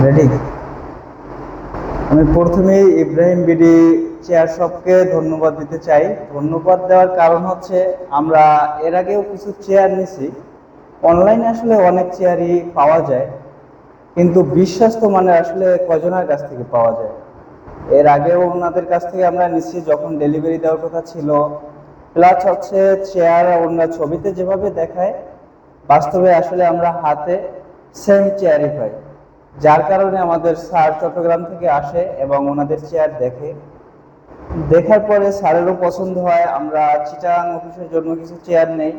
Ready. আমি প্রথমেই Ibrahim BD chair শপকে ধন্যবাদ দিতে চাই। ধন্যবাদ দেওয়ার কারণ হচ্ছে আমরা এর আগেও কিছু চেয়ার নিছি। অনলাইনে আসলে অনেক চেয়ারই পাওয়া যায়, কিন্তু বিশ্বস্ত মানের আসলে কয়জনের কাছ থেকে পাওয়া যায়। এর আগেও ওনাদের কাছ থেকে আমরা নিচ্ছি যখন ডেলিভারি দেওয়ার কথা ছিল। প্লাস হচ্ছে চেয়ার ওনারা ছবিতে যেভাবে দেখায়, বাস্তবে আসলে আমরা হাতে সেম চেয়ারই পাই। যার কারণে আমাদের স্যার চট্টগ্রাম থেকে আসে এবং ওনাদের চেয়ার দেখে, দেখার পরে স্যারেরও পছন্দ হয়। আমরা চিটাং অফিসের জন্য কিছু চেয়ার নেই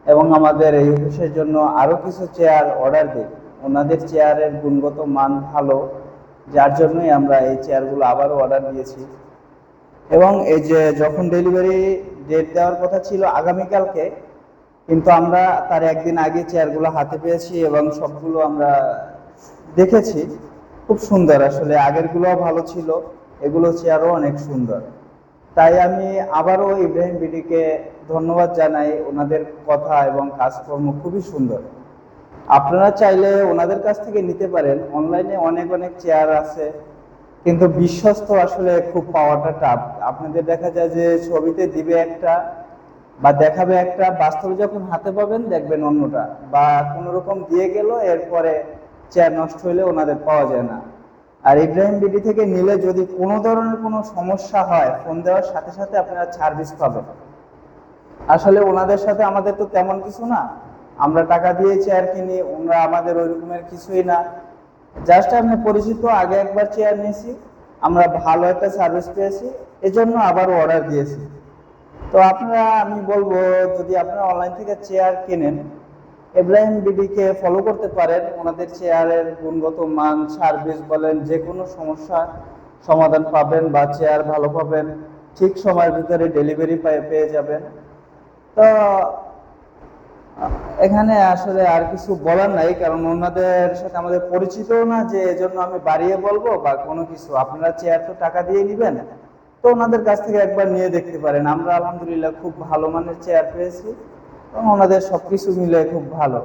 এবং আমাদের এই অফিসের জন্য আরও কিছু চেয়ার অর্ডার দিই। ওনাদের চেয়ারের গুণগত মান ভালো, যার জন্যই আমরা এই চেয়ারগুলো আবারও অর্ডার দিয়েছি। এবং এই যে যখন ডেলিভারি ডেট দেওয়ার কথা ছিল আগামীকালকে, কিন্তু আমরা তার একদিন আগে চেয়ারগুলো হাতে পেয়েছি এবং সবগুলো আমরা দেখেছি। খুব সুন্দর, আসলে আগেরগুলো ভালো ছিল, এগুলো চেয়ারও অনেক সুন্দর। তাই আমি আবারও ইব্রাহিম বিডিকে ধন্যবাদ জানাই। ওনাদের কথা এবং কাজকর্ম খুবই সুন্দর। আপনারা চাইলে ওনাদের কাছ থেকে নিতে পারেন। অনলাইনে অনেক অনেক চেয়ার আছে, কিন্তু বিশ্বস্ত আসলে খুব পাওয়াটা টাফ। আপনাদের দেখা যায় যে ছবিতে দিবে একটা বা দেখাবে একটা, বাস্তবে যখন হাতে পাবেন দেখবেন অন্যটা, বা কোনো রকম দিয়ে গেল, এরপরে চেয়ার নষ্ট হইলে ওনাদের পাওয়া যায় না। আর ইব্রাহিম বিডি থেকে নিলে যদি কোনো ধরনের কোনো সমস্যা হয়, ফোন দেওয়ার সাথে সাথে আপনারা সার্ভিস পাবেন। আসলে ওনাদের সাথে আমাদের তো তেমন কিছু না, আমরা টাকা দিয়ে চেয়ার কিনি, ওনারা আমাদের ওই রকমের কিছুই না। জাস্ট আমি পরিচিত, আগে একবার চেয়ার নিয়েছি, আমরা ভালো একটা সার্ভিস পেয়েছি, এজন্য আবার অর্ডার দিয়েছি। তো আপনারা, আমি বলবো, যদি আপনারা অনলাইন থেকে চেয়ার কেনেন, ইব্রাহিম বিডিকে ফলো করতে পারেন। ওনাদের চেয়ারের গুণগত মান, সার্ভিস বলেন, যে কোনো সমস্যা সমাধান পাবেন বা চেয়ার ভালো পাবেন। ঠিক সময়ের ভিতরে ডেলিভারি পেয়ে যাবেন। তো এখানে আসলে আর কিছু বলার নাই, কারণ ওনাদের সাথে আমাদের পরিচিতও না, যে এজন্য আমি বাড়িয়ে বলবো বা কোনো কিছু। আপনারা চেয়ার তো টাকা দিয়ে নিবেন, তো ওনাদের কাছ থেকে একবার নিয়ে দেখতে পারেন। আমরা আলহামদুলিল্লাহ খুব ভালো মানের চেয়ার পেয়েছি এবং ওনাদের সবকিছু মিলে খুব ভালো।